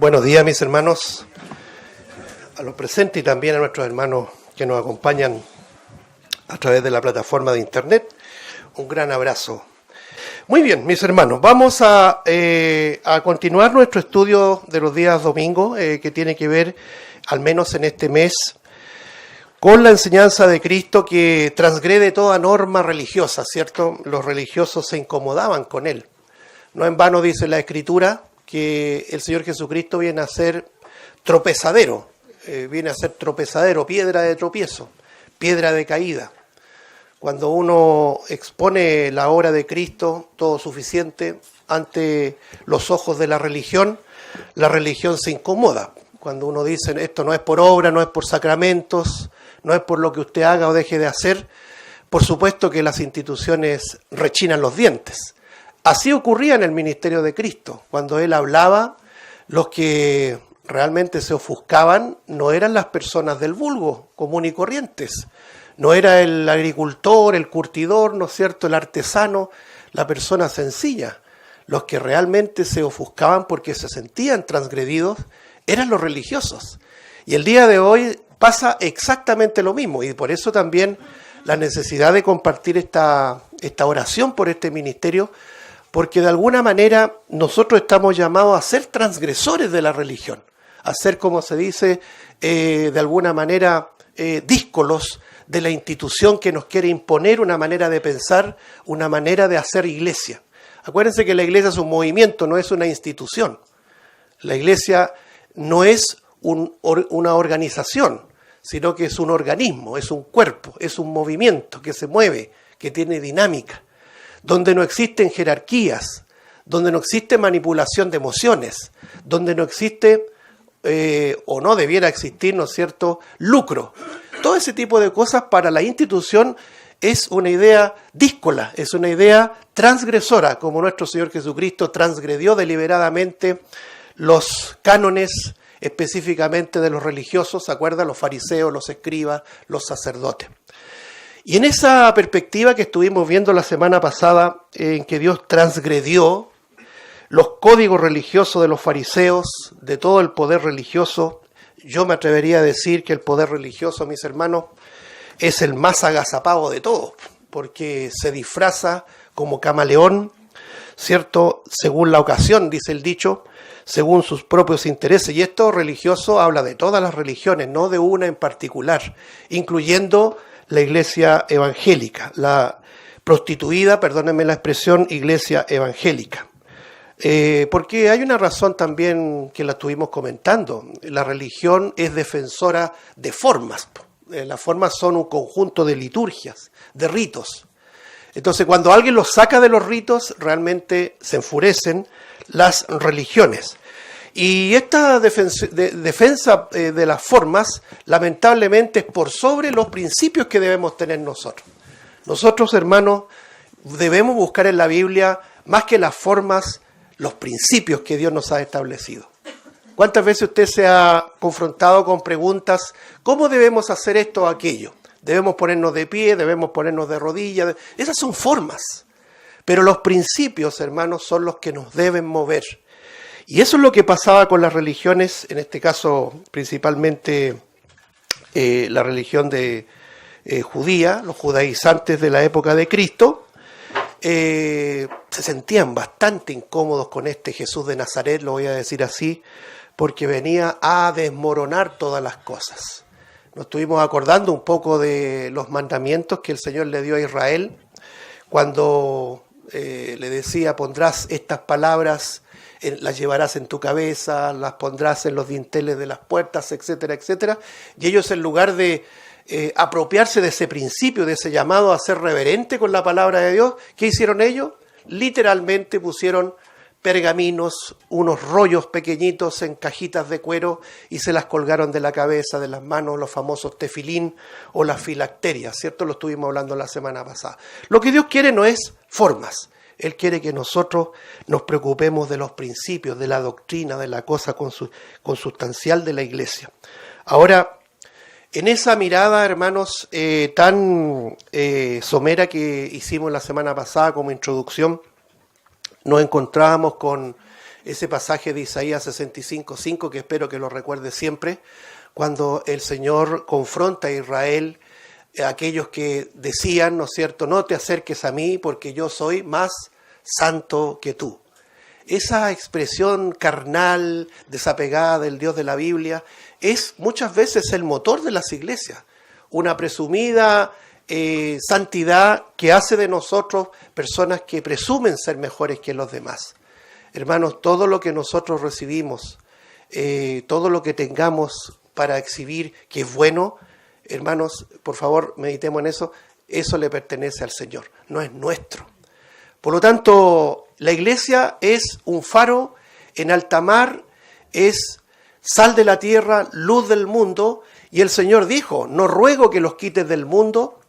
Buenos días, mis hermanos, a los presentes y también a nuestros hermanos que nos acompañan a través de la plataforma de internet. Un gran abrazo. Muy bien, mis hermanos, vamos a continuar nuestro estudio de los días domingos, que tiene que ver, al menos en este mes, con la enseñanza de Cristo que transgrede toda norma religiosa, ¿cierto? Los religiosos se incomodaban con él. No en vano dice la Escritura que el Señor Jesucristo viene a ser tropezadero, piedra de tropiezo, piedra de caída. Cuando uno expone la obra de Cristo, todo suficiente, ante los ojos de la religión se incomoda. Cuando uno dice, esto no es por obra, no es por sacramentos, no es por lo que usted haga o deje de hacer, por supuesto que las instituciones rechinan los dientes. Así ocurría en el ministerio de Cristo. Cuando Él hablaba, los que realmente se ofuscaban no eran las personas del vulgo, común y corrientes. No era el agricultor, el curtidor, ¿no es cierto?, el artesano, la persona sencilla. Los que realmente se ofuscaban porque se sentían transgredidos eran los religiosos. Y el día de hoy pasa exactamente lo mismo. Y por eso también la necesidad de compartir esta oración por este ministerio, porque de alguna manera nosotros estamos llamados a ser transgresores de la religión, a ser, como se dice, de alguna manera díscolos de la institución que nos quiere imponer una manera de pensar, una manera de hacer iglesia. Acuérdense que la iglesia es un movimiento, no es una institución. La iglesia no es una organización, sino que es un organismo, es un cuerpo, es un movimiento que se mueve, que tiene dinámica, donde no existen jerarquías, donde no existe manipulación de emociones, donde no existe, o no debiera existir, ¿no es cierto?, lucro. Todo ese tipo de cosas para la institución es una idea díscola, es una idea transgresora, como nuestro Señor Jesucristo transgredió deliberadamente los cánones específicamente de los religiosos, ¿se acuerdan? Los fariseos, los escribas, los sacerdotes. Y en esa perspectiva que estuvimos viendo la semana pasada, en que Dios transgredió los códigos religiosos de los fariseos, de todo el poder religioso, yo me atrevería a decir que el poder religioso, mis hermanos, es el más agazapado de todos, porque se disfraza como camaleón, ¿cierto? Según la ocasión, dice el dicho, según sus propios intereses. Y esto religioso habla de todas las religiones, no de una en particular, incluyendo la iglesia evangélica, la prostituida, perdónenme la expresión, iglesia evangélica. Porque hay una razón también que la estuvimos comentando. La religión es defensora de formas. Las formas son un conjunto de liturgias, de ritos. Entonces, cuando alguien los saca de los ritos, realmente se enfurecen las religiones. Y esta defensa de las formas, lamentablemente, es por sobre los principios que debemos tener nosotros. Nosotros, hermanos, debemos buscar en la Biblia, más que las formas, los principios que Dios nos ha establecido. ¿Cuántas veces usted se ha confrontado con preguntas, ¿cómo debemos hacer esto o aquello? Debemos ponernos de pie, debemos ponernos de rodillas. Esas son formas. Pero los principios, hermanos, son los que nos deben mover. Y eso es lo que pasaba con las religiones, en este caso principalmente la religión judía, los judaizantes de la época de Cristo, se sentían bastante incómodos con este Jesús de Nazaret, lo voy a decir así, porque venía a desmoronar todas las cosas. Nos estuvimos acordando un poco de los mandamientos que el Señor le dio a Israel, cuando le decía, pondrás estas palabras, las llevarás en tu cabeza, las pondrás en los dinteles de las puertas, etcétera, etcétera. Y ellos, en lugar de apropiarse de ese principio, de ese llamado a ser reverente con la palabra de Dios, ¿qué hicieron ellos? Literalmente pusieron pergaminos, unos rollos pequeñitos en cajitas de cuero y se las colgaron de la cabeza, de las manos, los famosos tefilín o las filacterias, ¿cierto? Lo estuvimos hablando la semana pasada. Lo que Dios quiere no es formas. Él quiere que nosotros nos preocupemos de los principios, de la doctrina, de la cosa consustancial de la iglesia. Ahora, en esa mirada, hermanos, tan somera que hicimos la semana pasada como introducción, nos encontrábamos con ese pasaje de Isaías 65:5, que espero que lo recuerde siempre, cuando el Señor confronta a Israel, aquellos que decían, ¿no es cierto?, no te acerques a mí porque yo soy más santo que tú. Esa expresión carnal, desapegada del Dios de la Biblia, es muchas veces el motor de las iglesias. Una presumida santidad que hace de nosotros personas que presumen ser mejores que los demás. Hermanos, todo lo que nosotros recibimos, todo lo que tengamos para exhibir que es bueno, hermanos, por favor, meditemos en eso, eso le pertenece al Señor, no es nuestro. Por lo tanto, la iglesia es un faro en alta mar, es sal de la tierra, luz del mundo, y el Señor dijo, no ruego que los quites del mundo,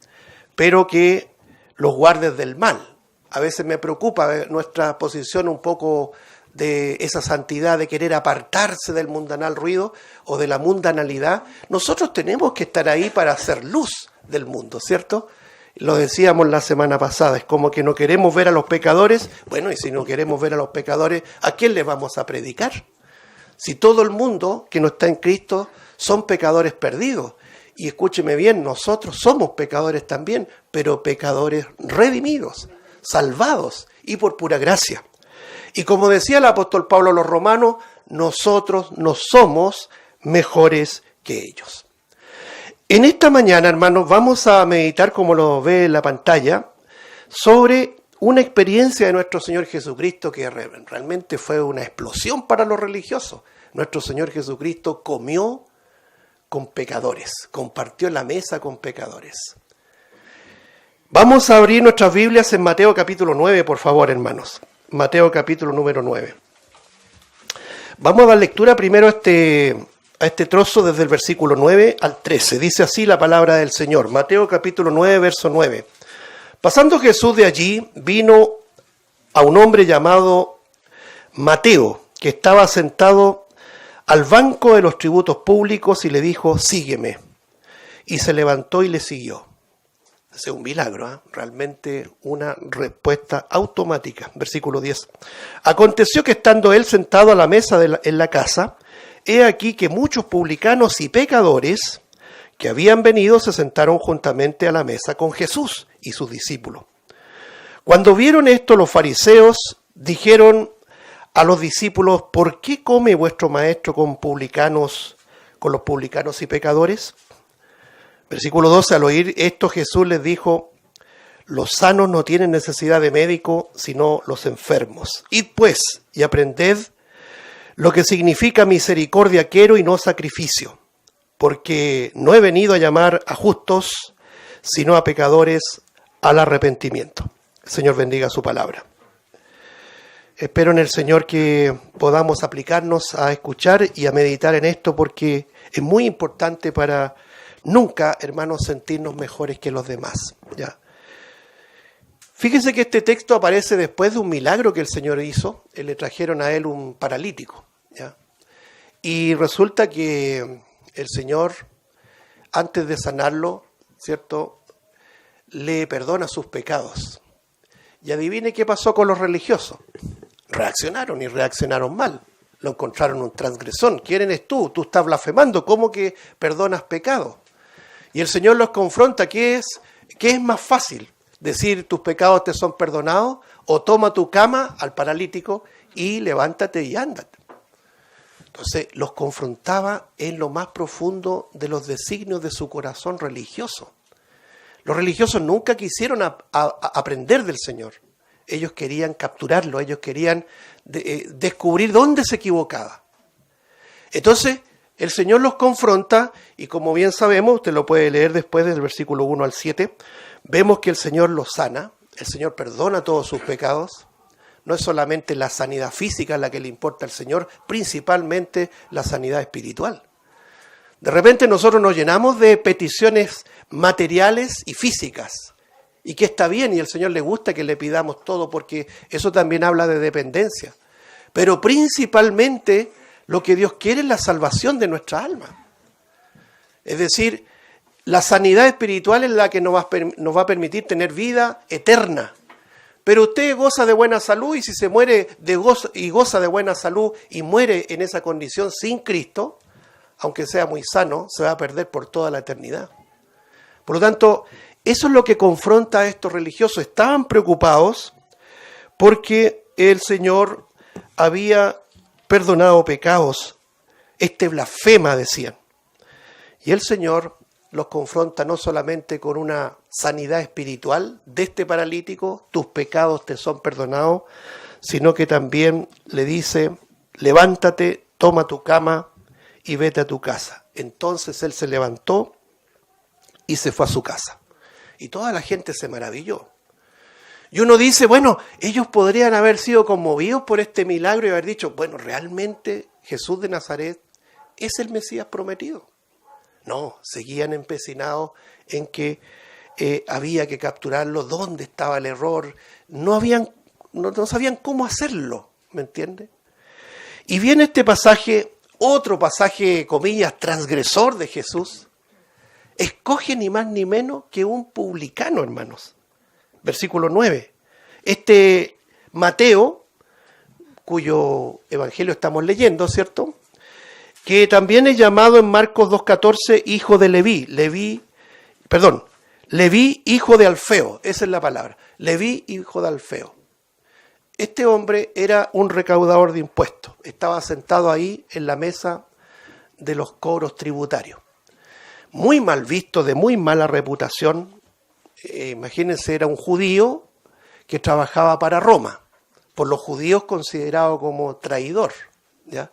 pero que los guardes del mal. A veces me preocupa nuestra posición un poco de esa santidad, de querer apartarse del mundanal ruido o de la mundanalidad. Nosotros tenemos que estar ahí para hacer luz del mundo, ¿cierto? Lo decíamos la semana pasada, es como que no queremos ver a los pecadores. Bueno, y si no queremos ver a los pecadores, ¿a quién le vamos a predicar? Si todo el mundo que no está en Cristo son pecadores perdidos. Y escúcheme bien, nosotros somos pecadores también, pero pecadores redimidos, salvados y por pura gracia. Y como decía el apóstol Pablo a los romanos, nosotros no somos mejores que ellos. En esta mañana, hermanos, vamos a meditar, como lo ve en la pantalla, sobre una experiencia de nuestro Señor Jesucristo que realmente fue una explosión para los religiosos. Nuestro Señor Jesucristo comió con pecadores, compartió la mesa con pecadores. Vamos a abrir nuestras Biblias en Mateo capítulo 9, por favor, hermanos. Mateo capítulo número 9. Vamos a dar lectura primero a este trozo desde el versículo 9 al 13. Dice así la palabra del Señor. Mateo capítulo 9, verso 9. Pasando Jesús de allí, vino a un hombre llamado Mateo, que estaba sentado al banco de los tributos públicos y le dijo, sígueme. Y se levantó y le siguió. Es un milagro, realmente una respuesta automática. Versículo 10. Aconteció que estando él sentado a la mesa en la casa, he aquí que muchos publicanos y pecadores que habían venido se sentaron juntamente a la mesa con Jesús y sus discípulos. Cuando vieron esto, los fariseos dijeron a los discípulos, ¿por qué come vuestro maestro con los publicanos y pecadores? Versículo 12, al oír esto Jesús les dijo, los sanos no tienen necesidad de médico, sino los enfermos. Id pues y aprended lo que significa misericordia quiero y no sacrificio, porque no he venido a llamar a justos, sino a pecadores al arrepentimiento. El Señor bendiga su palabra. Espero en el Señor que podamos aplicarnos a escuchar y a meditar en esto, porque es muy importante para nunca, hermanos, sentirnos mejores que los demás. ¿Ya? Fíjense que este texto aparece después de un milagro que el Señor hizo. Le trajeron a él un paralítico. ¿Ya? Y resulta que el Señor, antes de sanarlo, ¿cierto?, le perdona sus pecados. Y adivine qué pasó con los religiosos. Reaccionaron y reaccionaron mal. Lo encontraron un transgresor. ¿Quién eres tú? Tú estás blasfemando. ¿Cómo que perdonas pecados? Y el Señor los confronta. ¿Qué es más fácil? ¿Decir tus pecados te son perdonados? ¿O toma tu cama al paralítico y levántate y ándate? Entonces los confrontaba en lo más profundo de los designios de su corazón religioso. Los religiosos nunca quisieron aprender del Señor. Ellos querían capturarlo, ellos querían descubrir dónde se equivocaba. Entonces el Señor los confronta y, como bien sabemos, usted lo puede leer después del versículo 1 al 7, vemos que el Señor los sana, el Señor perdona todos sus pecados. No es solamente la sanidad física la que le importa al Señor, principalmente la sanidad espiritual. De repente nosotros nos llenamos de peticiones materiales y físicas, y que está bien, y al Señor le gusta que le pidamos todo, porque eso también habla de dependencia. Pero principalmente lo que Dios quiere es la salvación de nuestra alma. Es decir, la sanidad espiritual es la que nos va a permitir tener vida eterna. Pero usted goza de buena salud y si se muere goza de buena salud y muere en esa condición sin Cristo, aunque sea muy sano, se va a perder por toda la eternidad. Por lo tanto, eso es lo que confronta a estos religiosos. Estaban preocupados porque el Señor había perdonado pecados. Blasfema, decían. Y el Señor los confronta no solamente con una sanidad espiritual de este paralítico, tus pecados te son perdonados, sino que también le dice, levántate, toma tu cama y vete a tu casa. Entonces él se levantó y se fue a su casa. Y toda la gente se maravilló. Y uno dice, bueno, ellos podrían haber sido conmovidos por este milagro y haber dicho, bueno, realmente Jesús de Nazaret es el Mesías prometido. No, seguían empecinados en que había que capturarlo, dónde estaba el error, no sabían cómo hacerlo, ¿me entiende? Y viene este pasaje, otro pasaje, comillas, transgresor de Jesús, escoge ni más ni menos que un publicano, hermanos. Versículo 9. Mateo, cuyo evangelio estamos leyendo, ¿cierto?, que también es llamado en Marcos 2.14 hijo de Leví, hijo de Alfeo, esa es la palabra, Leví, hijo de Alfeo. Este hombre era un recaudador de impuestos, estaba sentado ahí en la mesa de los cobros tributarios. Muy mal visto, de muy mala reputación. Imagínense, era un judío que trabajaba para Roma, por los judíos considerado como traidor, ¿ya?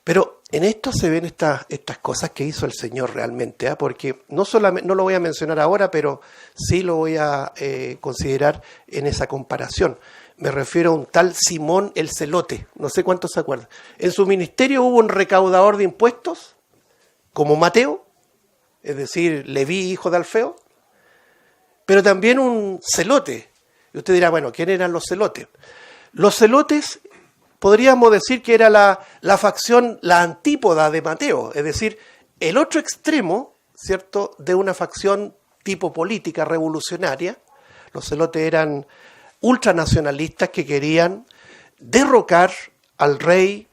Pero en esto se ven estas cosas que hizo el Señor realmente, porque no lo voy a mencionar ahora, pero sí lo voy a considerar en esa comparación. Me refiero a un tal Simón el Celote, no sé cuántos se acuerdan. En su ministerio hubo un recaudador de impuestos, como Mateo, es decir, Leví, hijo de Alfeo, pero también un celote. Y usted dirá, bueno, ¿quién eran los celotes? Los celotes, podríamos decir que era la facción, la antípoda de Mateo, es decir, el otro extremo, ¿cierto?, de una facción tipo política revolucionaria. Los celotes eran ultranacionalistas que querían derrocar al rey,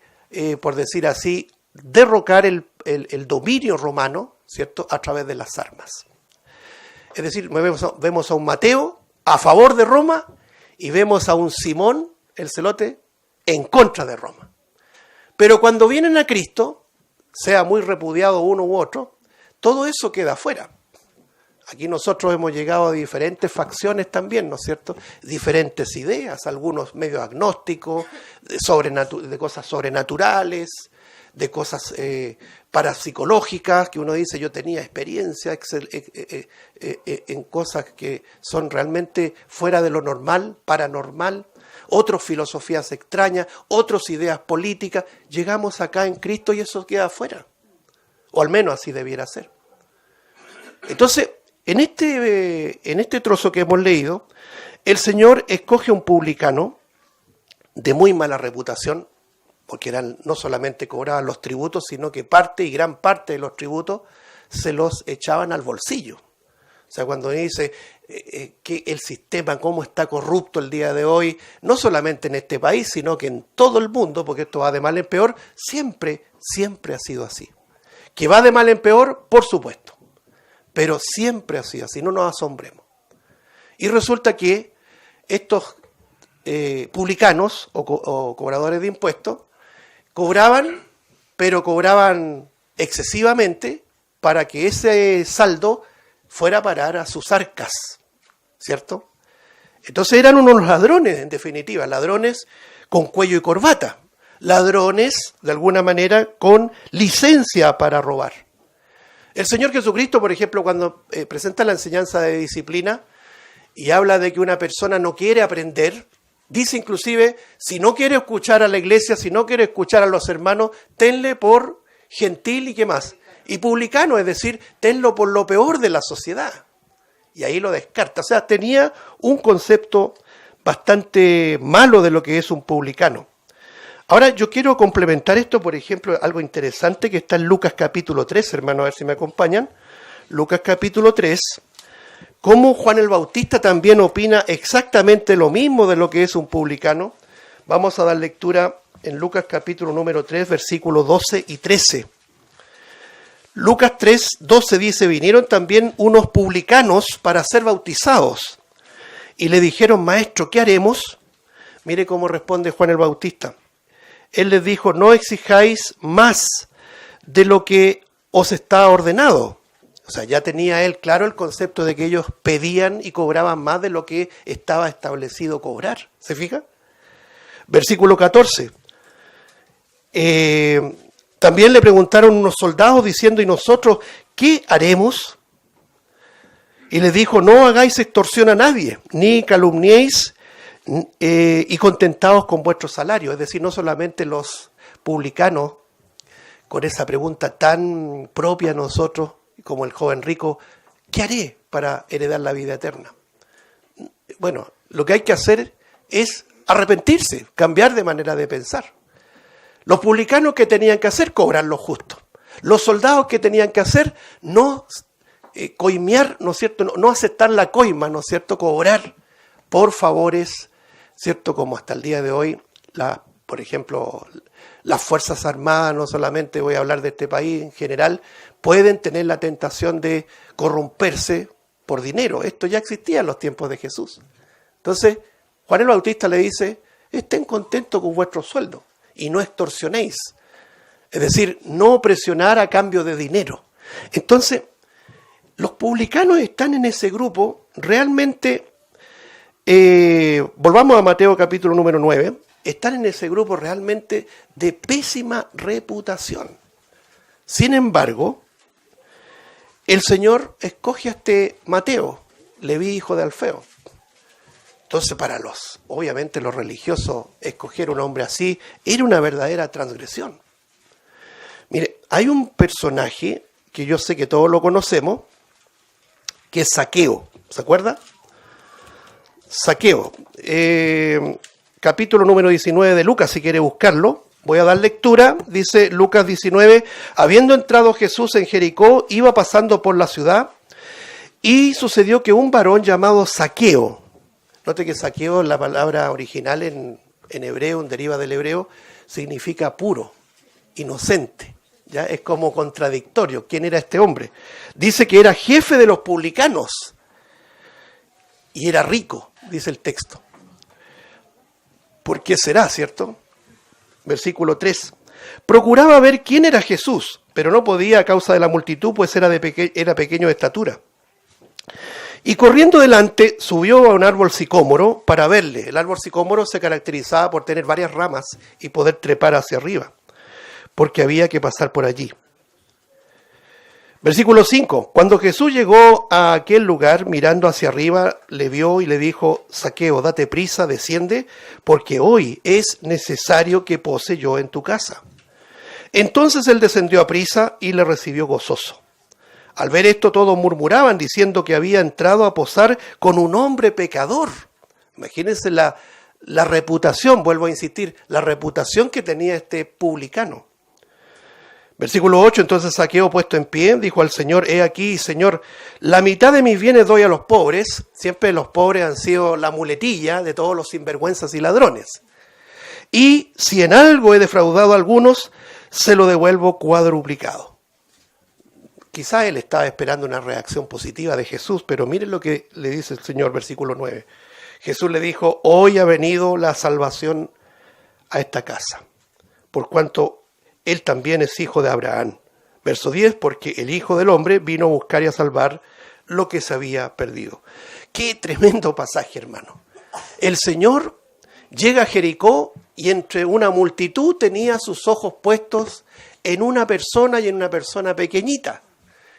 por decir así, derrocar el dominio romano, ¿cierto?, a través de las armas. Es decir, vemos a un Mateo a favor de Roma y vemos a un Simón, el celote, en contra de Roma. Pero cuando vienen a Cristo, sea muy repudiado uno u otro, todo eso queda afuera. Aquí nosotros hemos llegado a diferentes facciones también, ¿no es cierto? Diferentes ideas, algunos medio agnósticos, de cosas sobrenaturales, de cosas parapsicológicas, que uno dice, yo tenía experiencia en cosas que son realmente fuera de lo normal, paranormal, otros filosofías extrañas, otras ideas políticas. Llegamos acá en Cristo y eso queda afuera, o al menos así debiera ser. Entonces, en este trozo que hemos leído, el Señor escoge un publicano de muy mala reputación, porque no solamente cobraban los tributos, sino que gran parte de los tributos se los echaban al bolsillo. O sea, cuando dice que el sistema, cómo está corrupto el día de hoy, no solamente en este país, sino que en todo el mundo, porque esto va de mal en peor, siempre ha sido así. Que va de mal en peor, por supuesto, pero siempre ha sido así, no nos asombremos. Y resulta que estos publicanos o cobradores de impuestos cobraban, pero cobraban excesivamente para que ese saldo fuera a parar a sus arcas, ¿cierto? Entonces eran unos ladrones, en definitiva, ladrones con cuello y corbata, ladrones, de alguna manera, con licencia para robar. El Señor Jesucristo, por ejemplo, cuando presenta la enseñanza de disciplina y habla de que una persona no quiere aprender, dice inclusive, si no quiere escuchar a la iglesia, si no quiere escuchar a los hermanos, tenle por gentil y qué más. Y publicano, es decir, tenlo por lo peor de la sociedad. Y ahí lo descarta. O sea, tenía un concepto bastante malo de lo que es un publicano. Ahora yo quiero complementar esto, por ejemplo, algo interesante que está en Lucas capítulo 3, hermano, a ver si me acompañan. Lucas capítulo 3, ¿Cómo Juan el Bautista también opina exactamente lo mismo de lo que es un publicano? Vamos a dar lectura en Lucas capítulo número 3, versículos 12 y 13. Lucas 3, 12 dice, vinieron también unos publicanos para ser bautizados y le dijeron, maestro, ¿qué haremos? Mire cómo responde Juan el Bautista. Él les dijo, no exijáis más de lo que os está ordenado. O sea, ya tenía él claro el concepto de que ellos pedían y cobraban más de lo que estaba establecido cobrar. ¿Se fija? Versículo 14. También le preguntaron unos soldados diciendo, ¿y nosotros qué haremos? Y les dijo, no hagáis extorsión a nadie, ni calumniéis y contentaos con vuestro salario. Es decir, no solamente los publicanos, con esa pregunta tan propia a nosotros, como el joven rico, ¿qué haré para heredar la vida eterna? Bueno, lo que hay que hacer es arrepentirse, cambiar de manera de pensar. Los publicanos, ¿qué tenían que hacer? Cobrar lo justo. Los soldados, ¿qué tenían que hacer? No coimear, ¿no es cierto? No aceptar la coima, ¿no es cierto? Cobrar por favores, ¿cierto? Como hasta el día de hoy, por ejemplo, las Fuerzas Armadas, no solamente voy a hablar de este país en general, pueden tener la tentación de corromperse por dinero. Esto ya existía en los tiempos de Jesús. Entonces, Juan el Bautista le dice, estén contentos con vuestro sueldo y no extorsionéis. Es decir, no presionar a cambio de dinero. Entonces, los publicanos están en ese grupo realmente, volvamos a Mateo capítulo número 9, están en ese grupo realmente de pésima reputación. Sin embargo, el Señor escoge a este Mateo, Leví, hijo de Alfeo. Entonces, obviamente los religiosos, escoger un hombre así era una verdadera transgresión. Mire, hay un personaje que yo sé que todos lo conocemos, que es Zaqueo. ¿Se acuerda? Zaqueo. Capítulo número 19 de Lucas, si quiere buscarlo. Voy a dar lectura. Dice Lucas 19, habiendo entrado Jesús en Jericó, iba pasando por la ciudad, y sucedió que un varón llamado Zaqueo, note que Zaqueo, la palabra original en hebreo, deriva del hebreo, significa puro, inocente. ¿Ya? Es como contradictorio. ¿Quién era este hombre? Dice que era jefe de los publicanos y era rico, dice el texto. ¿Por qué será, cierto? Versículo 3. Procuraba ver quién era Jesús, pero no podía a causa de la multitud, pues era pequeño de estatura. Y corriendo delante, subió a un árbol sicómoro para verle. El árbol sicómoro se caracterizaba por tener varias ramas y poder trepar hacia arriba, porque había que pasar por allí. Versículo 5. Cuando Jesús llegó a aquel lugar, mirando hacia arriba, le vio y le dijo, Zaqueo, date prisa, desciende, porque hoy es necesario que pose yo en tu casa. Entonces él descendió a prisa y le recibió gozoso. Al ver esto, todos murmuraban, diciendo que había entrado a posar con un hombre pecador. Imagínense la reputación, vuelvo a insistir, la reputación que tenía este publicano. Versículo 8, entonces Zaqueo, puesto en pie, dijo al Señor, he aquí, Señor, la mitad de mis bienes doy a los pobres. Siempre los pobres han sido la muletilla de todos los sinvergüenzas y ladrones. Y si en algo he defraudado a algunos, se lo devuelvo cuadruplicado. Quizá él estaba esperando una reacción positiva de Jesús, pero miren lo que le dice el Señor, versículo 9. Jesús le dijo, hoy ha venido la salvación a esta casa, por cuanto él también es hijo de Abraham. Verso 10, porque el Hijo del Hombre vino a buscar y a salvar lo que se había perdido. Qué tremendo pasaje, hermano. El Señor llega a Jericó y entre una multitud tenía sus ojos puestos en una persona y en una persona pequeñita,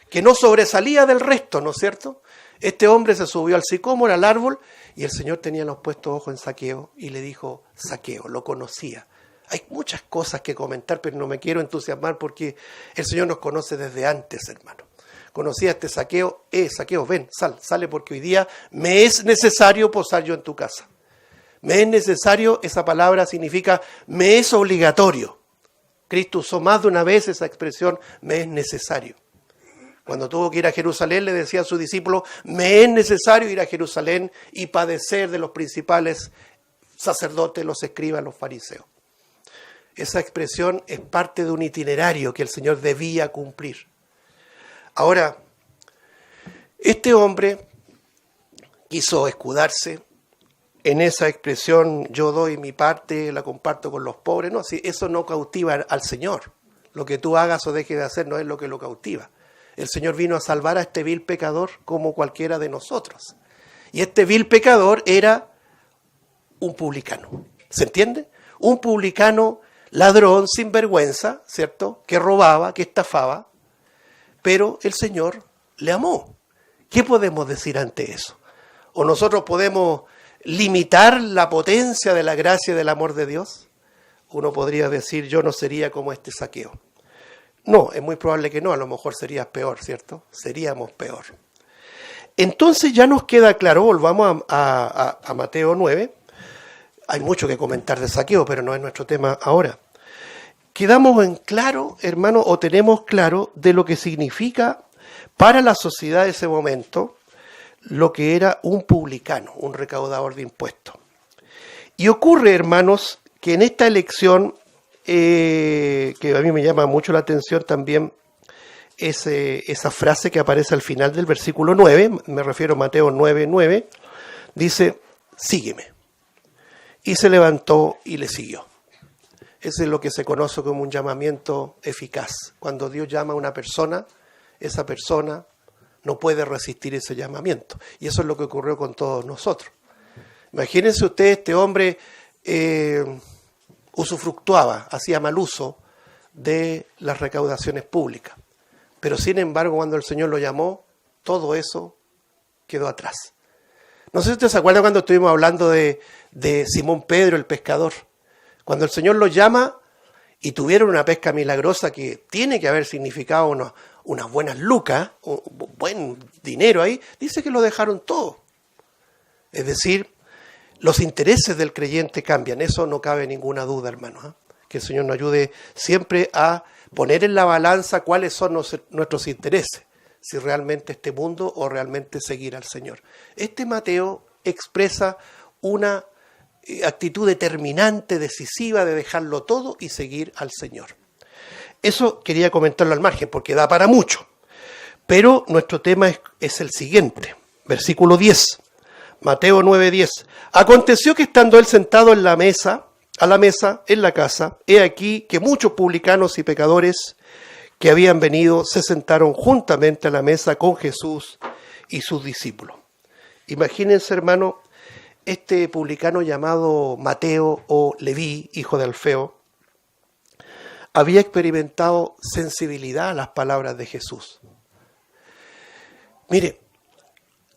que no sobresalía del resto, ¿no es cierto? Este hombre se subió al sicómoro, al árbol, y el Señor tenía los puestos ojos en Zaqueo y le dijo, Zaqueo, lo conocía. Hay muchas cosas que comentar, pero no me quiero entusiasmar porque el Señor nos conoce desde antes, hermano. Conocía a este Zaqueo, Zaqueo, ven, sale porque hoy día me es necesario posar yo en tu casa. Me es necesario, esa palabra significa me es obligatorio. Cristo usó más de una vez esa expresión, me es necesario. Cuando tuvo que ir a Jerusalén, le decía a sus discípulos, me es necesario ir a Jerusalén y padecer de los principales sacerdotes, los escribas, los fariseos. Esa expresión es parte de un itinerario que el Señor debía cumplir. Ahora, este hombre quiso escudarse en esa expresión, yo doy mi parte, la comparto con los pobres. No, si eso no cautiva al Señor. Lo que tú hagas o dejes de hacer no es lo que lo cautiva. El Señor vino a salvar a este vil pecador como cualquiera de nosotros. Y este vil pecador era un publicano. ¿Se entiende? Un publicano ladrón, sinvergüenza, ¿cierto? Que robaba, que estafaba. Pero el Señor le amó. ¿Qué podemos decir ante eso? ¿O nosotros podemos limitar la potencia de la gracia y del amor de Dios? Uno podría decir, yo no sería como este Zaqueo. No, es muy probable que no, a lo mejor serías peor, ¿cierto? Seríamos peor. Entonces ya nos queda claro, volvamos a Mateo 9. Hay mucho que comentar de Zaqueo, pero no es nuestro tema ahora. Quedamos en claro, hermano, o tenemos claro de lo que significa para la sociedad de ese momento lo que era un publicano, un recaudador de impuestos. Y ocurre, hermanos, que en esta elección, que a mí me llama mucho la atención también, esa frase que aparece al final del versículo 9, me refiero a Mateo 9:9, dice, sígueme. Y se levantó y le siguió. Ese es lo que se conoce como un llamamiento eficaz. Cuando Dios llama a una persona, esa persona no puede resistir ese llamamiento. Y eso es lo que ocurrió con todos nosotros. Imagínense ustedes, este hombre usufructuaba, hacía mal uso de las recaudaciones públicas. Pero sin embargo, cuando el Señor lo llamó, todo eso quedó atrás. No sé si ustedes se acuerdan cuando estuvimos hablando de Simón Pedro, el pescador. Cuando el Señor lo llama y tuvieron una pesca milagrosa que tiene que haber significado unas buenas lucas, un buen dinero ahí, dice que lo dejaron todo. Es decir, los intereses del creyente cambian, eso no cabe ninguna duda, hermano. Que el Señor nos ayude siempre a poner en la balanza cuáles son nuestros intereses, si realmente este mundo o realmente seguir al Señor. Este Mateo expresa una actitud determinante, decisiva de dejarlo todo y seguir al Señor. Eso quería comentarlo al margen porque da para mucho. Pero nuestro tema es el siguiente, versículo 10, Mateo 9:10. Aconteció que estando él sentado a la mesa en la casa, he aquí que muchos publicanos y pecadores que habían venido se sentaron juntamente a la mesa con Jesús y sus discípulos. Imagínense, hermano, este publicano llamado Mateo o Leví, hijo de Alfeo, había experimentado sensibilidad a las palabras de Jesús. Mire,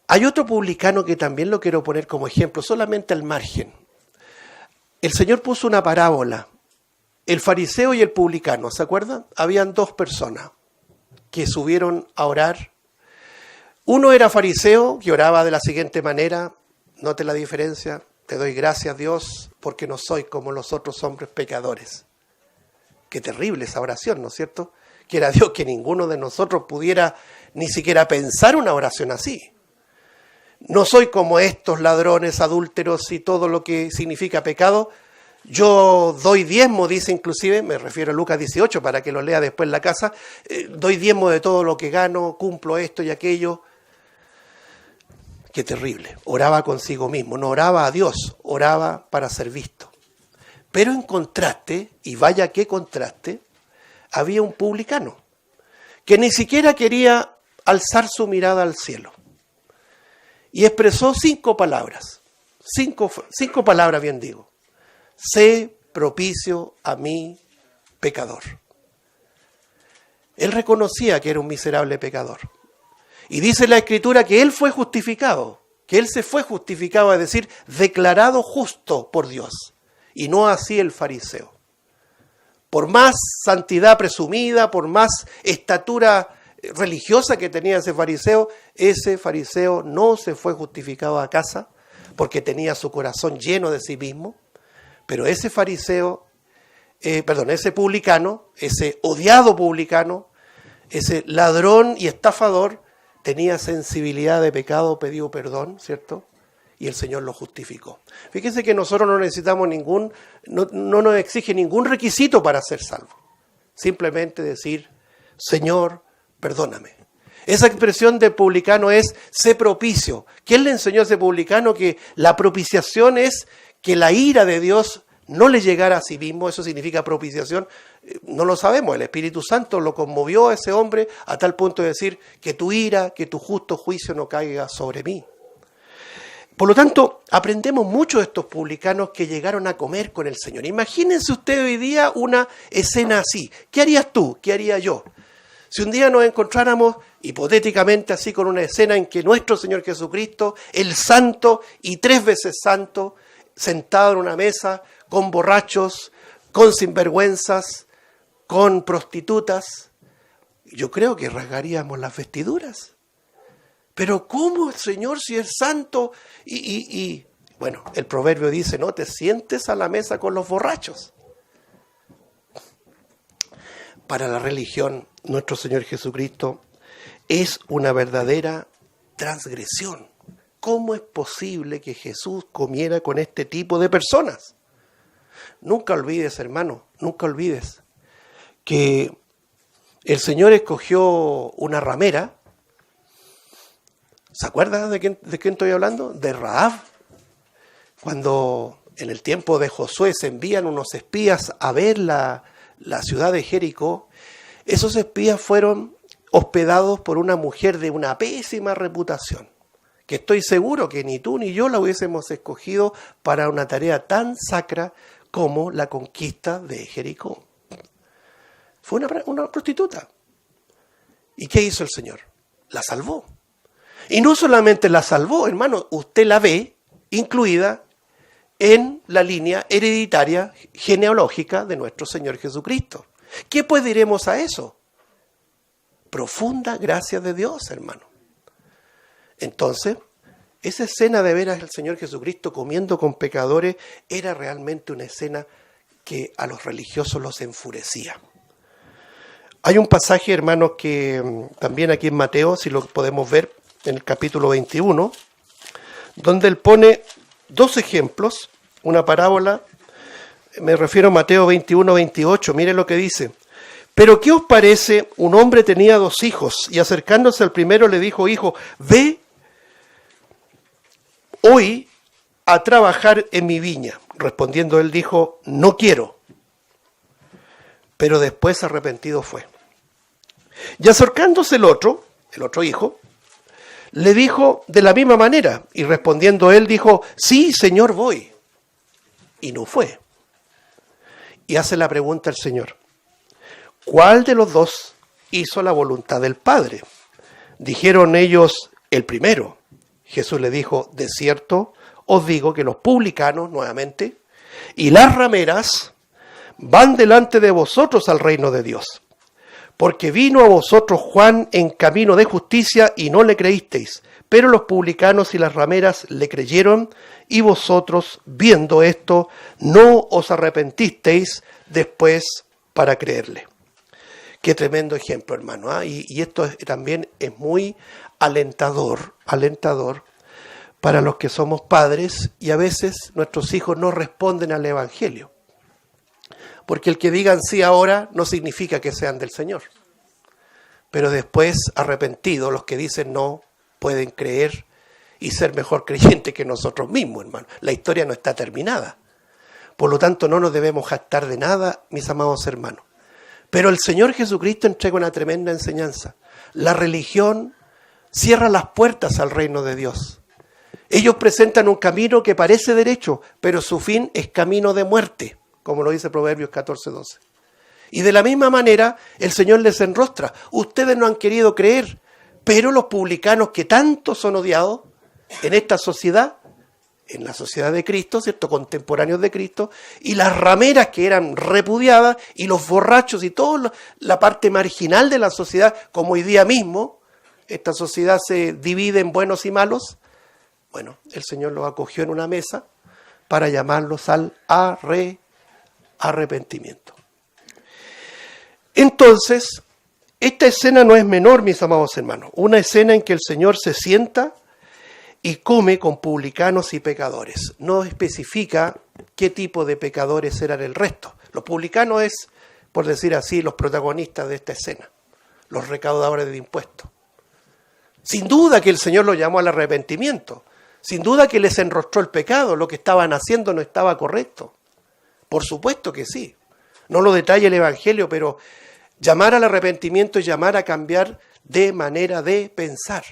hay otro publicano que también lo quiero poner como ejemplo, solamente al margen. El Señor puso una parábola, el fariseo y el publicano, ¿se acuerdan? Habían dos personas que subieron a orar. Uno era fariseo, que oraba de la siguiente manera, note la diferencia, te doy gracias Dios porque no soy como los otros hombres pecadores. Qué terrible esa oración, ¿no es cierto? Quiera Dios que ninguno de nosotros pudiera ni siquiera pensar una oración así. No soy como estos ladrones, adúlteros y todo lo que significa pecado. Yo doy diezmo, dice inclusive, me refiero a Lucas 18 para que lo lea después en la casa, doy diezmo de todo lo que gano, cumplo esto y aquello. Qué terrible. Oraba consigo mismo, no oraba a Dios, oraba para ser visto. Pero en contraste, y vaya qué contraste, había un publicano que ni siquiera quería alzar su mirada al cielo. Y expresó 5 palabras, cinco palabras bien digo. Sé propicio a mí, pecador. Él reconocía que era un miserable pecador. Y dice la Escritura que él fue justificado, que él se fue justificado, es decir, declarado justo por Dios. Y no así el fariseo. Por más santidad presumida, por más estatura religiosa que tenía ese fariseo no se fue justificado a casa porque tenía su corazón lleno de sí mismo, pero ese publicano, ese odiado publicano, ese ladrón y estafador, tenía sensibilidad de pecado, pidió perdón, ¿cierto? Y el Señor lo justificó. Fíjense que nosotros no necesitamos no nos exige ningún requisito para ser salvos. Simplemente decir, Señor, perdóname. Esa expresión del publicano es, sé propicio. ¿Quién le enseñó a ese publicano que la propiciación es que la ira de Dios no le llegara a sí mismo? Eso significa propiciación. No lo sabemos. El Espíritu Santo lo conmovió a ese hombre a tal punto de decir que tu ira, que tu justo juicio no caiga sobre mí. Por lo tanto, aprendemos mucho de estos publicanos que llegaron a comer con el Señor. Imagínense usted hoy día una escena así. ¿Qué harías tú? ¿Qué haría yo? Si un día nos encontráramos hipotéticamente así con una escena en que nuestro Señor Jesucristo, el santo y 3 veces santo, sentado en una mesa con borrachos, con sinvergüenzas, con prostitutas, yo creo que rasgaríamos las vestiduras. Pero ¿cómo el Señor si es santo? Bueno, el proverbio dice, no te sientes a la mesa con los borrachos. Para la religión, nuestro Señor Jesucristo es una verdadera transgresión. ¿Cómo es posible que Jesús comiera con este tipo de personas? Nunca olvides, hermano, nunca olvides que el Señor escogió una ramera. ¿Se acuerdan de quién estoy hablando? De Rahab. Cuando en el tiempo de Josué se envían unos espías a ver la ciudad de Jericó, esos espías fueron hospedados por una mujer de una pésima reputación, que estoy seguro que ni tú ni yo la hubiésemos escogido para una tarea tan sacra como la conquista de Jericó. Fue una prostituta. ¿Y qué hizo el Señor? La salvó. Y no solamente la salvó, hermano, usted la ve incluida en la línea hereditaria genealógica de nuestro Señor Jesucristo. ¿Qué pues diremos a eso? Profunda gracia de Dios, hermano. Entonces, esa escena de ver al Señor Jesucristo comiendo con pecadores era realmente una escena que a los religiosos los enfurecía. Hay un pasaje, hermanos, que también aquí en Mateo, si lo podemos ver, en el capítulo 21, donde él pone 2 ejemplos, una parábola, me refiero a Mateo 21, 28, mire lo que dice. Pero ¿qué os parece? Un hombre tenía 2 hijos, y acercándose al primero le dijo, hijo, ve hoy a trabajar en mi viña. Respondiendo él dijo, no quiero. Pero después arrepentido fue. Y acercándose el otro hijo, le dijo de la misma manera, y respondiendo él dijo, sí, Señor, voy. Y no fue. Y hace la pregunta al Señor, ¿cuál de los 2 hizo la voluntad del Padre? Dijeron ellos, el primero. Jesús le dijo, de cierto, os digo que los publicanos, nuevamente, y las rameras van delante de vosotros al reino de Dios. Porque vino a vosotros Juan en camino de justicia y no le creísteis, pero los publicanos y las rameras le creyeron, y vosotros, viendo esto, no os arrepentisteis después para creerle. Qué tremendo ejemplo, hermano, ¿eh? Y esto también es muy alentador para los que somos padres, y a veces nuestros hijos no responden al Evangelio. Porque el que digan sí ahora no significa que sean del Señor. Pero después, arrepentidos, los que dicen no pueden creer y ser mejor creyentes que nosotros mismos, hermano. La historia no está terminada. Por lo tanto, no nos debemos jactar de nada, mis amados hermanos. Pero el Señor Jesucristo entrega una tremenda enseñanza. La religión cierra las puertas al reino de Dios. Ellos presentan un camino que parece derecho, pero su fin es camino de muerte, como lo dice Proverbios 14:12. Y de la misma manera, el Señor les enrostra. Ustedes no han querido creer, pero los publicanos que tanto son odiados en esta sociedad, en la sociedad de Cristo, ¿cierto?, contemporáneos de Cristo, y las rameras que eran repudiadas, y los borrachos y toda la parte marginal de la sociedad, como hoy día mismo, esta sociedad se divide en buenos y malos. Bueno, el Señor los acogió en una mesa para llamarlos al arrepentimiento. Entonces, Esta escena no es menor, mis amados hermanos. Una escena en que el Señor se sienta y come con publicanos y pecadores. No especifica qué tipo de pecadores eran el resto. Los publicanos es, por decir así, los protagonistas de esta escena, los recaudadores de impuestos. Sin duda que el Señor los llamó al arrepentimiento. Sin duda que les enrostró el pecado. Lo que estaban haciendo no estaba correcto. Por supuesto que sí. No lo detalla el Evangelio, pero llamar al arrepentimiento es llamar a cambiar de manera de pensar.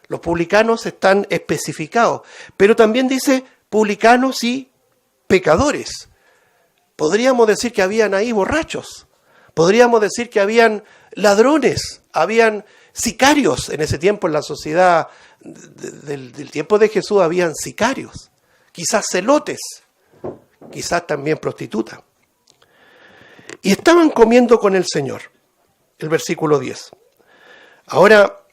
Los publicanos están especificados, pero también dice publicanos y pecadores. Podríamos decir que habían ahí borrachos, podríamos decir que habían ladrones, habían sicarios. En ese tiempo, en la sociedad del tiempo de Jesús, habían sicarios, quizás celotes, quizás también prostitutas. Y estaban comiendo con el Señor, el versículo 10. Ahora,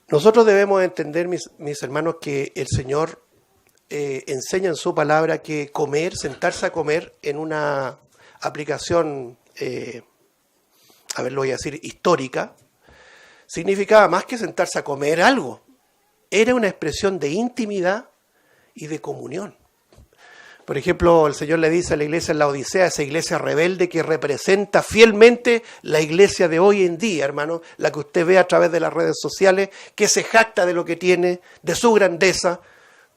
nosotros debemos entender, mis hermanos, que el Señor enseña en su palabra que comer, sentarse a comer en una aplicación, lo voy a decir, histórica, significaba más que sentarse a comer algo. Era una expresión de intimidad y de comunión. Por ejemplo, el Señor le dice a la iglesia en la Odisea, esa iglesia rebelde que representa fielmente la iglesia de hoy en día, hermano, la que usted ve a través de las redes sociales, que se jacta de lo que tiene, de su grandeza,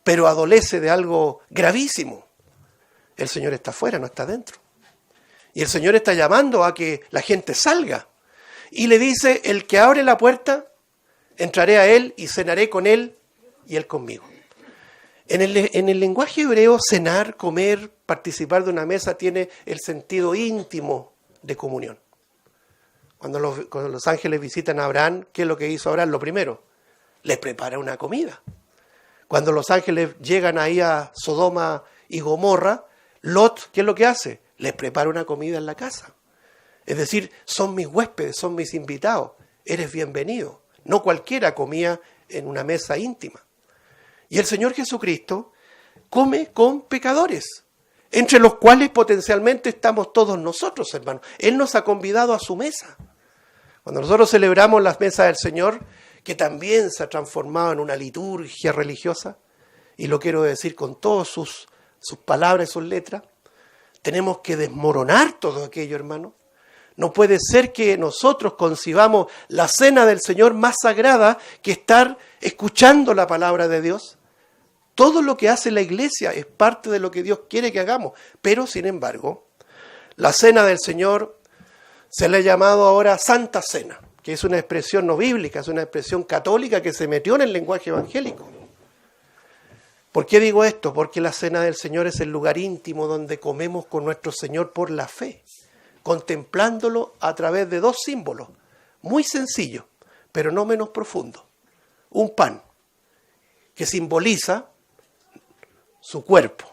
pero adolece de algo gravísimo. El Señor está afuera, no está dentro. Y el Señor está llamando a que la gente salga. Y le dice, el que abre la puerta, entraré a él y cenaré con él y él conmigo. En el lenguaje hebreo, cenar, comer, participar de una mesa tiene el sentido íntimo de comunión. Cuando los ángeles visitan a Abraham, ¿qué es lo que hizo Abraham? Lo primero, les prepara una comida. Cuando los ángeles llegan ahí a Sodoma y Gomorra, Lot, ¿qué es lo que hace? Les prepara una comida en la casa. Es decir, son mis huéspedes, son mis invitados, eres bienvenido. No cualquiera comía en una mesa íntima. Y el Señor Jesucristo come con pecadores, entre los cuales potencialmente estamos todos nosotros, hermanos. Él nos ha convidado a su mesa. Cuando nosotros celebramos las mesas del Señor, que también se ha transformado en una liturgia religiosa, y lo quiero decir con todas sus palabras y sus letras, tenemos que desmoronar todo aquello, hermano. No puede ser que nosotros concibamos la cena del Señor más sagrada que estar escuchando la palabra de Dios. Todo lo que hace la iglesia es parte de lo que Dios quiere que hagamos. Pero, sin embargo, la cena del Señor se le ha llamado ahora Santa Cena, que es una expresión no bíblica, es una expresión católica que se metió en el lenguaje evangélico. ¿Por qué digo esto? Porque la cena del Señor es el lugar íntimo donde comemos con nuestro Señor por la fe, contemplándolo a través de dos símbolos, muy sencillos, pero no menos profundos. Un pan, que simboliza su cuerpo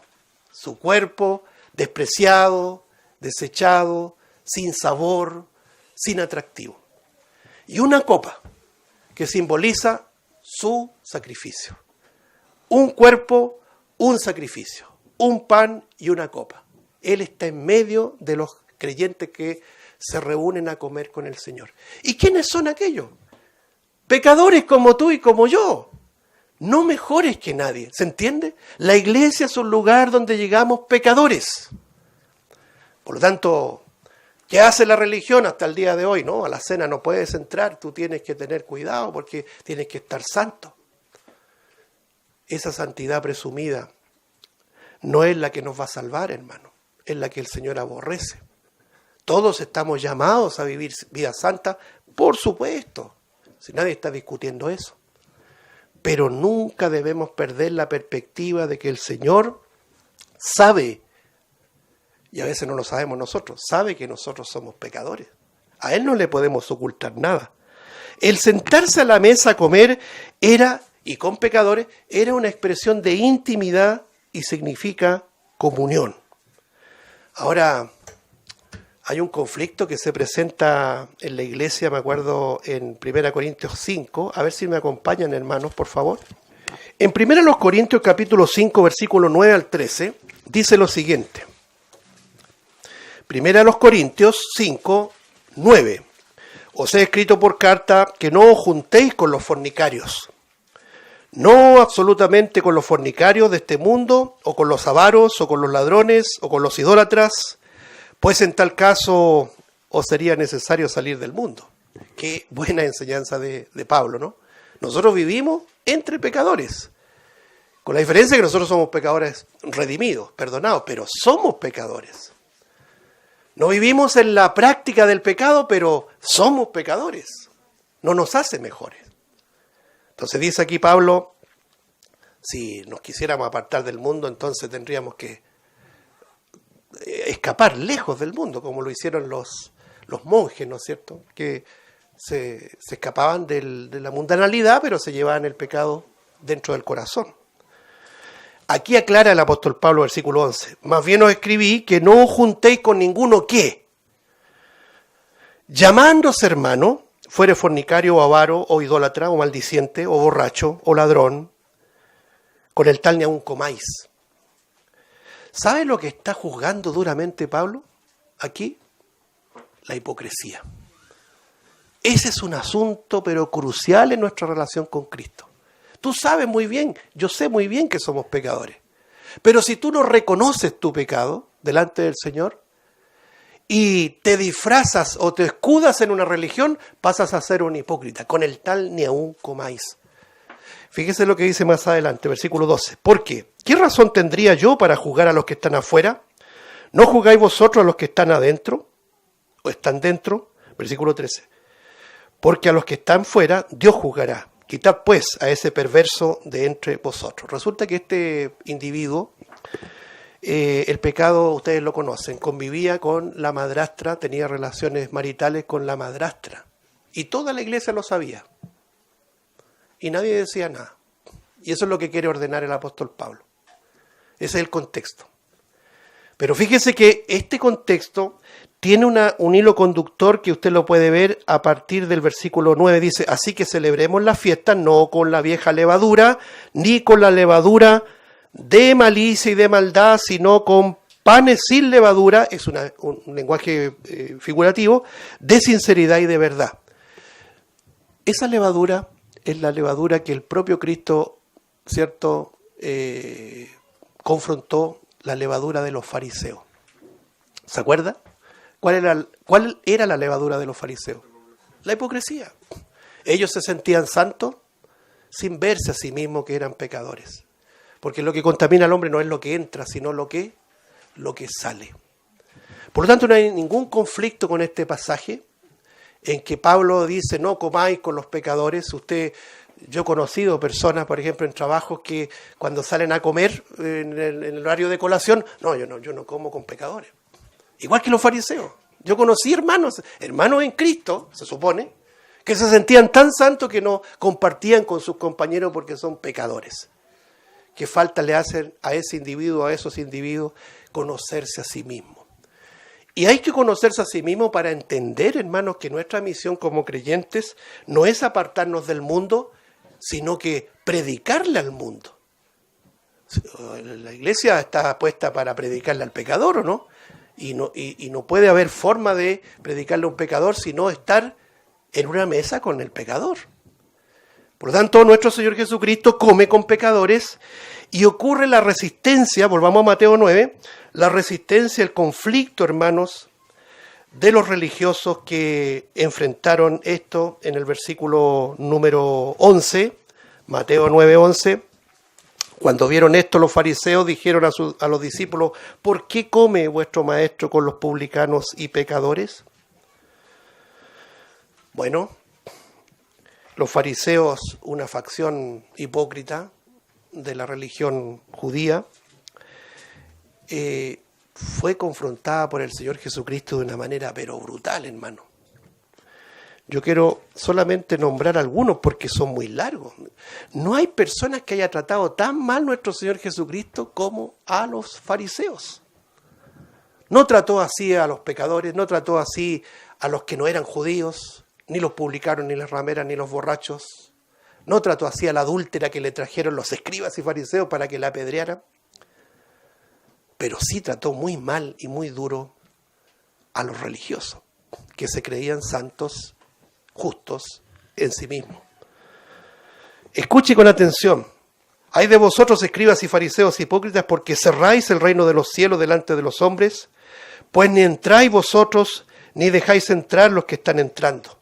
despreciado, desechado, sin sabor, sin atractivo. Y una copa, que simboliza su sacrificio. Un cuerpo, un sacrificio, un pan y una copa. Él está en medio de los creyentes que se reúnen a comer con el Señor. ¿Y quiénes son aquellos? Pecadores como tú y como yo. No mejores que nadie. ¿Se entiende? La iglesia es un lugar donde llegamos pecadores. Por lo tanto, ¿qué hace la religión hasta el día de hoy? No, a la cena no puedes entrar, tú tienes que tener cuidado porque tienes que estar santo. Esa santidad presumida no es la que nos va a salvar, hermano. Es la que el Señor aborrece. Todos estamos llamados a vivir vida santa, por supuesto. Si nadie está discutiendo eso. Pero nunca debemos perder la perspectiva de que el Señor sabe, y a veces no lo sabemos nosotros, sabe que nosotros somos pecadores. A Él no le podemos ocultar nada. El sentarse a la mesa a comer y con pecadores, era una expresión de intimidad y significa comunión. Ahora, hay un conflicto que se presenta en la iglesia, me acuerdo, en 1 Corintios 5. A ver si me acompañan, hermanos, por favor. En 1 Corintios capítulo 5, versículo 9 al 13, dice lo siguiente. 1 Corintios 5, 9. Os he escrito por carta que no os juntéis con los fornicarios. No absolutamente con los fornicarios de este mundo, o con los avaros, o con los ladrones, o con los idólatras, pues en tal caso os sería necesario salir del mundo. Qué buena enseñanza de Pablo, ¿no? Nosotros vivimos entre pecadores, con la diferencia que nosotros somos pecadores redimidos, perdonados, pero somos pecadores. No vivimos en la práctica del pecado, pero somos pecadores. No nos hace mejores. Entonces dice aquí Pablo, si nos quisiéramos apartar del mundo, entonces tendríamos que escapar lejos del mundo, como lo hicieron los monjes, ¿no es cierto? Que se escapaban de la mundanalidad, pero se llevaban el pecado dentro del corazón. Aquí aclara el apóstol Pablo, versículo 11, más bien os escribí que no os juntéis con ninguno que, llamándose hermano, fuere fornicario o avaro o idólatra o maldiciente o borracho o ladrón, con el tal ni aun comáis. ¿Sabe lo que está juzgando duramente Pablo aquí? La hipocresía. Ese es un asunto pero crucial en nuestra relación con Cristo. Tú sabes muy bien, yo sé muy bien que somos pecadores. Pero si tú no reconoces tu pecado delante del Señor y te disfrazas o te escudas en una religión, pasas a ser un hipócrita. Con el tal ni aun comáis. Fíjese lo que dice más adelante, versículo 12. ¿Por qué? ¿Qué razón tendría yo para juzgar a los que están afuera? ¿No juzgáis vosotros a los que están adentro? ¿O están dentro? Versículo 13. Porque a los que están fuera, Dios juzgará. Quitad pues a ese perverso de entre vosotros. Resulta que este individuo, el pecado, ustedes lo conocen, convivía con la madrastra, tenía relaciones maritales con la madrastra. Y toda la iglesia lo sabía. Y nadie decía nada. Y eso es lo que quiere ordenar el apóstol Pablo. Ese es el contexto. Pero fíjese que este contexto tiene un hilo conductor que usted lo puede ver a partir del versículo 9. Dice, así que celebremos la fiesta no con la vieja levadura, ni con la levadura de malicia y de maldad, sino con panes sin levadura, es un lenguaje figurativo, de sinceridad y de verdad. Esa levadura es la levadura que el propio Cristo, ¿cierto?, confrontó, la levadura de los fariseos. ¿Se acuerda? ¿Cuál era la levadura de los fariseos? La hipocresía. Ellos se sentían santos sin verse a sí mismos que eran pecadores. Porque lo que contamina al hombre no es lo que entra, sino lo que sale. Por lo tanto, no hay ningún conflicto con este pasaje en que Pablo dice, no comáis con los pecadores. Yo he conocido personas, por ejemplo, en trabajos que cuando salen a comer en el horario de colación, yo no como con pecadores. Igual que los fariseos. Yo conocí hermanos en Cristo, se supone, que se sentían tan santos que no compartían con sus compañeros porque son pecadores. ¿Qué falta le hacen a ese individuo, a esos individuos, conocerse a sí mismo? Y hay que conocerse a sí mismo para entender, hermanos, que nuestra misión como creyentes no es apartarnos del mundo, sino que predicarle al mundo. La iglesia está puesta para predicarle al pecador, ¿o no? Y no puede haber forma de predicarle a un pecador sino estar en una mesa con el pecador. Por lo tanto, nuestro Señor Jesucristo come con pecadores y ocurre la resistencia, volvamos a Mateo 9, la resistencia, el conflicto, hermanos, de los religiosos que enfrentaron esto en el versículo número 11, Mateo 9, 11. Cuando vieron esto, los fariseos dijeron a los discípulos, ¿por qué come vuestro maestro con los publicanos y pecadores? Bueno, los fariseos, una facción hipócrita de la religión judía, fue confrontada por el Señor Jesucristo de una manera pero brutal, hermano. Yo quiero solamente nombrar algunos porque son muy largos. No hay personas que haya tratado tan mal nuestro Señor Jesucristo como a los fariseos. No trató así a los pecadores, no trató así a los que no eran judíos, ni los publicanos, ni las rameras, ni los borrachos. No trató así a la adúltera que le trajeron los escribas y fariseos para que la apedrearan. Pero sí trató muy mal y muy duro a los religiosos, que se creían santos justos en sí mismos. Escuche con atención. Hay de vosotros, escribas y fariseos hipócritas, porque cerráis el reino de los cielos delante de los hombres, pues ni entráis vosotros, ni dejáis entrar los que están entrando.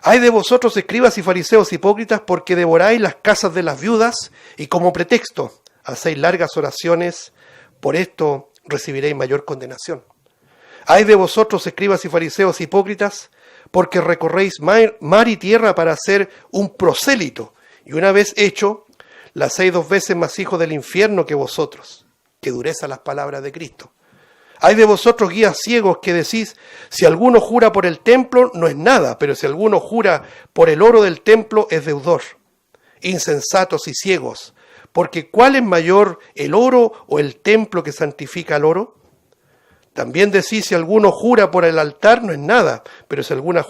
Hay de vosotros, escribas y fariseos hipócritas, porque devoráis las casas de las viudas, y como pretexto hacéis largas oraciones, por esto recibiréis mayor condenación. Hay de vosotros, escribas y fariseos hipócritas, porque recorréis mar y tierra para hacer un prosélito, y una vez hecho, le hacéis 2 veces más hijos del infierno que vosotros. Qué dureza las palabras de Cristo. Hay de vosotros, guías ciegos, que decís, si alguno jura por el templo, no es nada, pero si alguno jura por el oro del templo, es deudor. Insensatos y ciegos, porque ¿cuál es mayor, el oro o el templo que santifica el oro? También decís, si alguno jura por el altar, no es nada, pero si alguno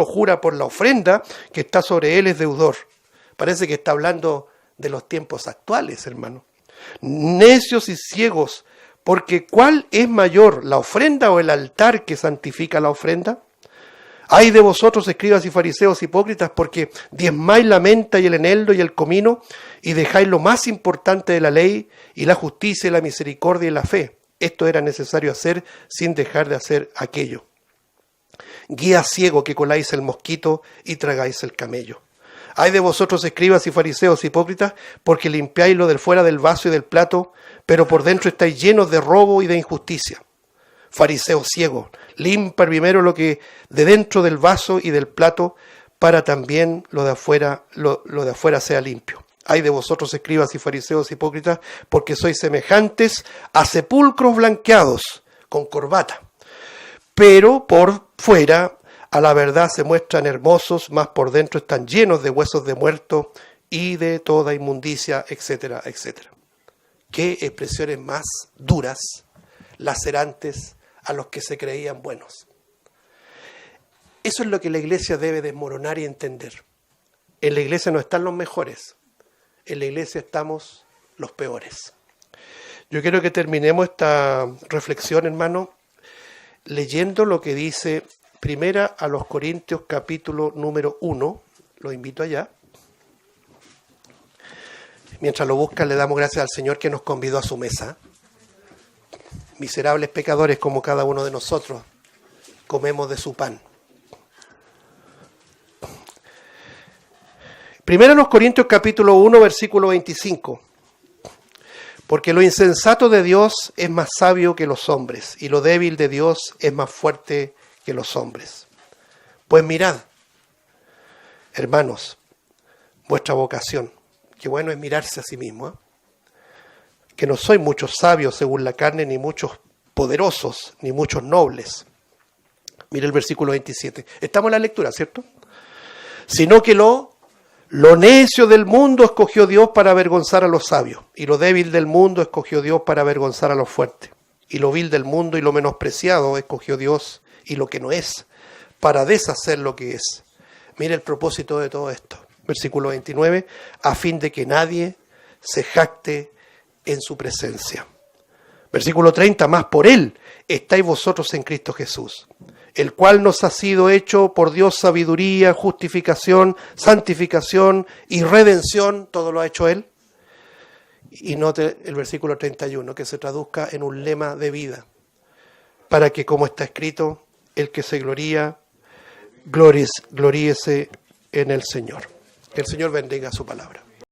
jura por la ofrenda que está sobre él, es deudor. Parece que está hablando de los tiempos actuales, hermano. Necios y ciegos, porque ¿cuál es mayor, la ofrenda o el altar que santifica la ofrenda? Ay de vosotros, escribas y fariseos hipócritas, porque diezmáis la menta y el eneldo y el comino, y dejáis lo más importante de la ley, y la justicia y la misericordia y la fe. Esto era necesario hacer sin dejar de hacer aquello. Guía ciego, que coláis el mosquito y tragáis el camello. Ay de vosotros, escribas y fariseos hipócritas, porque limpiáis lo del fuera del vaso y del plato, pero por dentro estáis llenos de robo y de injusticia. Fariseo ciego, limpia primero lo que de dentro del vaso y del plato, para también lo de afuera sea limpio. Ay de vosotros, escribas y fariseos hipócritas, porque sois semejantes a sepulcros blanqueados con corbata, pero por fuera a la verdad se muestran hermosos, mas por dentro están llenos de huesos de muertos y de toda inmundicia, etcétera, etcétera. Qué expresiones más duras, lacerantes a los que se creían buenos. Eso es lo que la iglesia debe desmoronar y entender. En la iglesia no están los mejores, en la iglesia estamos los peores. Yo quiero que terminemos esta reflexión, hermano, leyendo lo que dice Primera a los Corintios, capítulo número 1. Lo invito allá. Mientras lo buscan, le damos gracias al Señor que nos convidó a su mesa. Miserables pecadores como cada uno de nosotros, comemos de su pan. Primera a los Corintios, capítulo 1, versículo 25. Porque lo insensato de Dios es más sabio que los hombres, y lo débil de Dios es más fuerte que los hombres. Pues mirad, hermanos, vuestra vocación. Qué bueno es mirarse a sí mismo, ¿eh? Que no sois muchos sabios según la carne, ni muchos poderosos, ni muchos nobles. Mire el versículo 27. Estamos en la lectura, ¿cierto? Sino que lo necio del mundo escogió Dios para avergonzar a los sabios, y lo débil del mundo escogió Dios para avergonzar a los fuertes, y lo vil del mundo y lo menospreciado escogió Dios, y lo que no es, para deshacer lo que es. Mire el propósito de todo esto. Versículo 29, a fin de que nadie se jacte en su presencia. Versículo 30, más por Él estáis vosotros en Cristo Jesús, el cual nos ha sido hecho por Dios sabiduría, justificación, santificación y redención, todo lo ha hecho Él. Y note el versículo 31, que se traduzca en un lema de vida, para que, como está escrito, el que se gloría, gloríese en el Señor. Que el Señor bendiga su palabra.